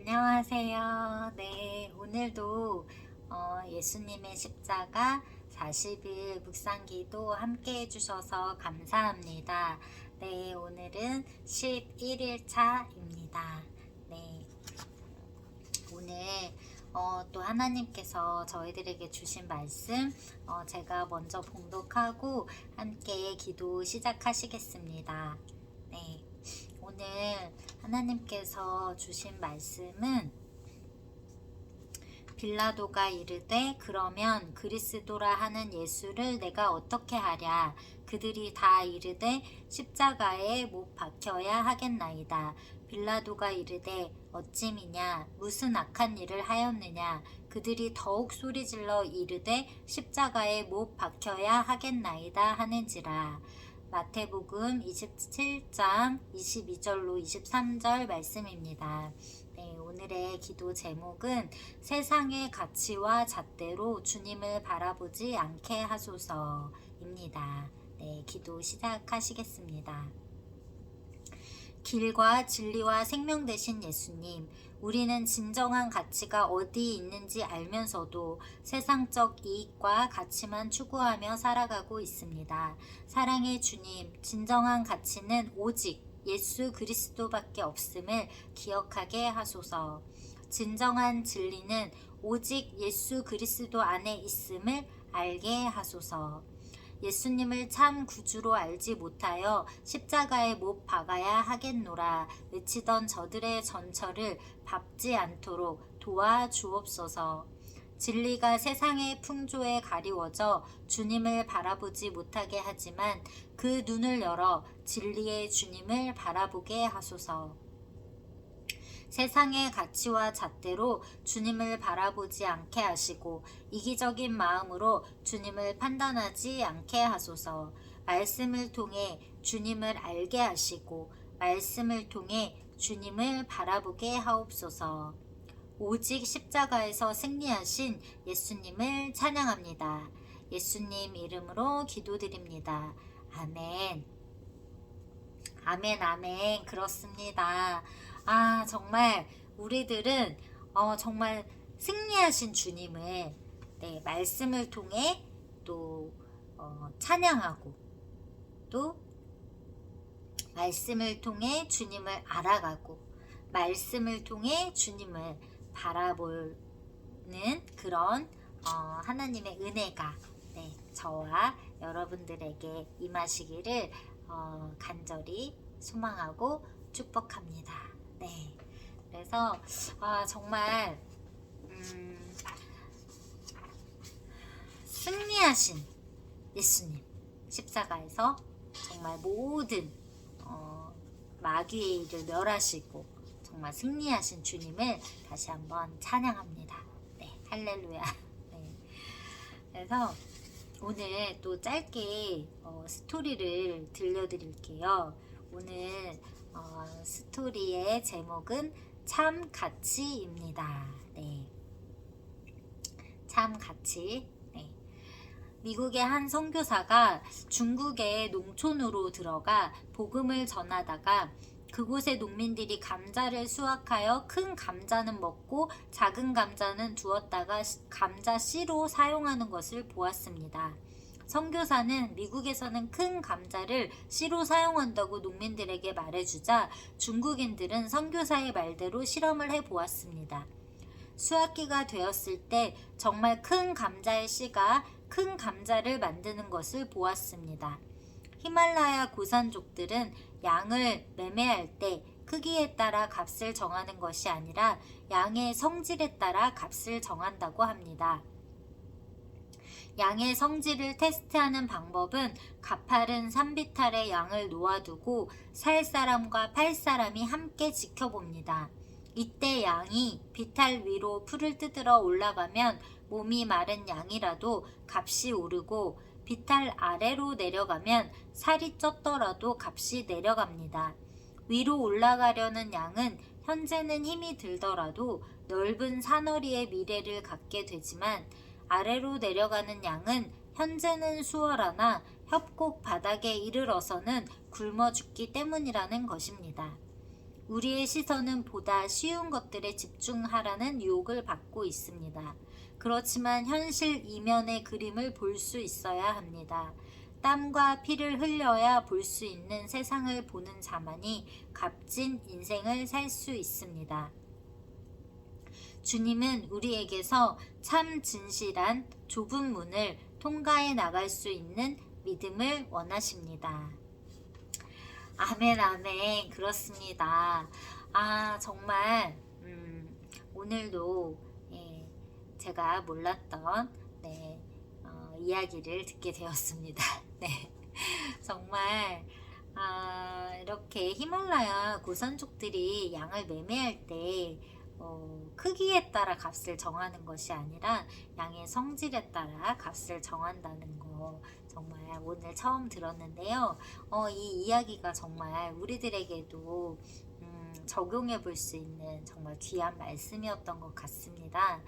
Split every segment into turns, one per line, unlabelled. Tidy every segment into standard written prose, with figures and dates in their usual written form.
안녕하세요. 네, 오늘도 예수님의 십자가 40일 묵상기도 함께 해주셔서 감사합니다. 네, 오늘은 11일 차입니다. 네, 오늘 또 하나님께서 저희들에게 주신 말씀 제가 먼저 봉독하고 함께 기도 시작하시겠습니다. 네, 오늘 하나님께서 주신 말씀은 빌라도가 이르되 그러면 그리스도라 하는 예수를 내가 어떻게 하랴. 그들이 다 이르되 십자가에 못 박혀야 하겠나이다. 빌라도가 이르되 어찌미냐 무슨 악한 일을 하였느냐. 그들이 더욱 소리질러 이르되 십자가에 못 박혀야 하겠나이다 하는지라. 마태복음 27장 22절로 23절 말씀입니다. 네, 오늘의 기도 제목은 세상의 가치와 잣대로 주님을 바라보지 않게 하소서입니다. 네, 기도 시작하시겠습니다. 길과 진리와 생명 되신 예수님, 우리는 진정한 가치가 어디 있는지 알면서도 세상적 이익과 가치만 추구하며 살아가고 있습니다. 사랑의 주님, 진정한 가치는 오직 예수 그리스도밖에 없음을 기억하게 하소서. 진정한 진리는 오직 예수 그리스도 안에 있음을 알게 하소서. 예수님을 참 구주로 알지 못하여 십자가에 못 박아야 하겠노라 외치던 저들의 전철을 밟지 않도록 도와주옵소서. 진리가 세상의 풍조에 가리워져 주님을 바라보지 못하게 하지만 그 눈을 열어 진리의 주님을 바라보게 하소서. 세상의 가치와 잣대로 주님을 바라보지 않게 하시고 이기적인 마음으로 주님을 판단하지 않게 하소서. 말씀을 통해 주님을 알게 하시고 말씀을 통해 주님을 바라보게 하옵소서. 오직 십자가에서 승리하신 예수님을 찬양합니다. 예수님 이름으로 기도드립니다. 아멘. 아멘, 아멘. 그렇습니다. 정말 우리들은 정말 승리하신 주님을 말씀을 통해 또 찬양하고 또 말씀을 통해 주님을 알아가고 말씀을 통해 주님을 바라보는 그런 하나님의 은혜가 저와 여러분들에게 임하시기를 간절히 소망하고 축복합니다. 네, 그래서 정말 승리하신 예수님 십자가에서 정말 모든 마귀의 일을 멸하시고 정말 승리하신 주님을 다시 한번 찬양합니다. 네, 할렐루야. 네, 그래서 오늘 또 짧게 스토리를 들려드릴게요. 오늘 스토리의 제목은 참 가치입니다. 네, 참 가치. 네. 미국의 한 선교사가 중국의 농촌으로 들어가 복음을 전하다가 그곳의 농민들이 감자를 수확하여 큰 감자는 먹고 작은 감자는 두었다가 감자 씨로 사용하는 것을 보았습니다. 선교사는 미국에서는 큰 감자를 씨로 사용한다고 농민들에게 말해주자 중국인들은 선교사의 말대로 실험을 해보았습니다. 수확기가 되었을 때 정말 큰 감자의 씨가 큰 감자를 만드는 것을 보았습니다. 히말라야 고산족들은 양을 매매할 때 크기에 따라 값을 정하는 것이 아니라 양의 성질에 따라 값을 정한다고 합니다. 양의 성질을 테스트하는 방법은 가파른 산비탈에 양을 놓아두고 살 사람과 팔 사람이 함께 지켜봅니다. 이때 양이 비탈 위로 풀을 뜯으러 올라가면 몸이 마른 양이라도 값이 오르고 비탈 아래로 내려가면 살이 쪘더라도 값이 내려갑니다. 위로 올라가려는 양은 현재는 힘이 들더라도 넓은 사너리의 미래를 갖게 되지만 아래로 내려가는 양은 현재는 수월하나 협곡 바닥에 이르러서는 굶어 죽기 때문이라는 것입니다. 우리의 시선은 보다 쉬운 것들에 집중하라는 유혹을 받고 있습니다. 그렇지만 현실 이면의 그림을 볼 수 있어야 합니다. 땀과 피를 흘려야 볼 수 있는 세상을 보는 자만이 값진 인생을 살 수 있습니다. 주님은 우리에게서 참 진실한 좁은 문을 통과해 나갈 수 있는 믿음을 원하십니다. 아멘, 아멘. 그렇습니다. 정말, 오늘도, 제가 몰랐던, 이야기를 듣게 되었습니다. 네. 정말, 이렇게 히말라야 고산족들이 양을 매매할 때, 크기에 따라 값을 정하는 것이 아니라 양의 성질에 따라 값을 정한다는 거 정말 오늘 처음 들었는데요. 이 이야기가 정말 우리들에게도 적용해 볼 수 있는 정말 귀한 말씀이었던 것 같습니다.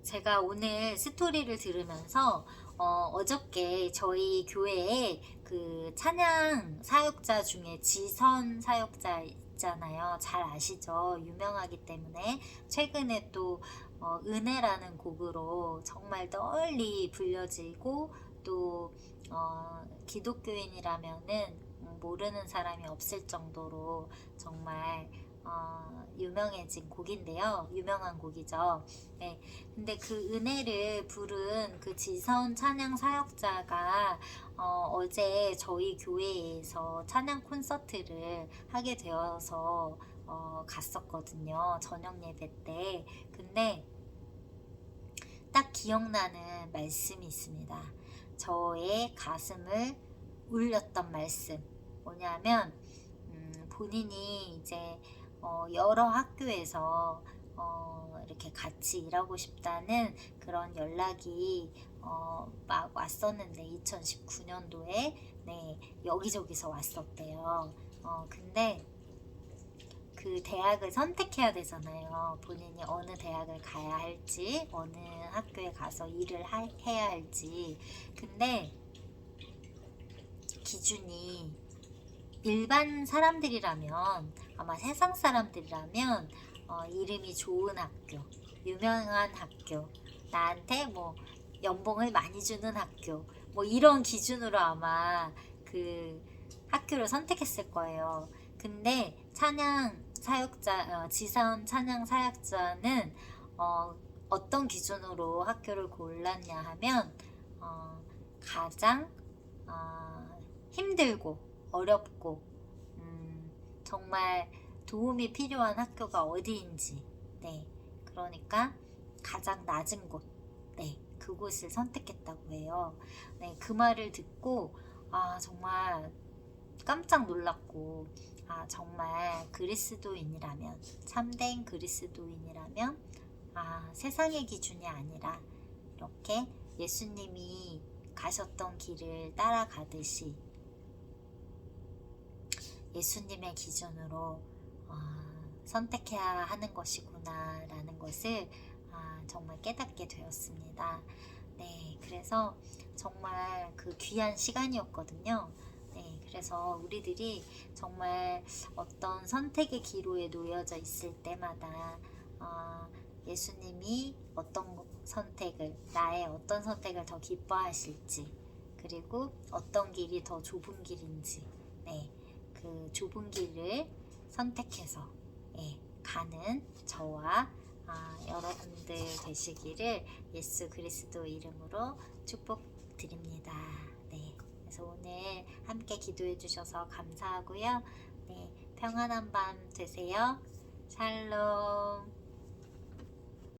제가 오늘 스토리를 들으면서 어저께 저희 교회에 그 찬양 사역자 중에 지선 사역자 있잖아요. 잘 아시죠? 유명하기 때문에 최근에 또 은혜라는 곡으로 정말 널리 불려지고 또 기독교인이라면은 모르는 사람이 없을 정도로 정말 유명해진 곡인데요. 유명한 곡이죠. 네. 근데 그 은혜를 부른 그 지선 찬양 사역자가 어제 저희 교회에서 찬양 콘서트를 하게 되어서 갔었거든요. 저녁 예배 때. 근데 딱 기억나는 말씀이 있습니다. 저의 가슴을 울렸던 말씀. 뭐냐면 본인이 이제 여러 학교에서 이렇게 같이 일하고 싶다는 그런 연락이 막 왔었는데 2019년도에 네, 여기저기서 왔었대요. 근데 그 대학을 선택해야 되잖아요. 본인이 어느 대학을 가야 할지, 어느 학교에 가서 일을 해야 할지. 근데 기준이 일반 사람들이라면, 아마 세상 사람들이라면 이름이 좋은 학교, 유명한 학교, 나한테 뭐 연봉을 많이 주는 학교, 뭐 이런 기준으로 아마 그 학교를 선택했을 거예요. 근데 찬양 사역자, 지선 찬양 사역자는 어떤 기준으로 학교를 골랐냐 하면 가장 힘들고 어렵고 정말 도움이 필요한 학교가 어디인지, 네, 그러니까 가장 낮은 곳, 네, 그곳을 선택했다고 해요. 네, 그 말을 듣고 정말 깜짝 놀랐고, 정말 그리스도인이라면, 참된 그리스도인이라면 세상의 기준이 아니라 이렇게 예수님이 가셨던 길을 따라가듯이 예수님의 기준으로 선택해야 하는 것이구나 라는 것을 정말 깨닫게 되었습니다. 네, 그래서 정말 그 귀한 시간이었거든요. 네, 그래서 우리들이 정말 어떤 선택의 기로에 놓여져 있을 때마다 예수님이 어떤 선택을, 나의 어떤 선택을 더 기뻐하실지, 그리고 어떤 길이 더 좁은 길인지, 네, 그 좁은 길을 선택해서 가는 저와 여러분들 되시기를 예수 그리스도 이름으로 축복드립니다. 네, 그래서 오늘 함께 기도해 주셔서 감사하고요. 네, 평안한 밤 되세요. 샬롬.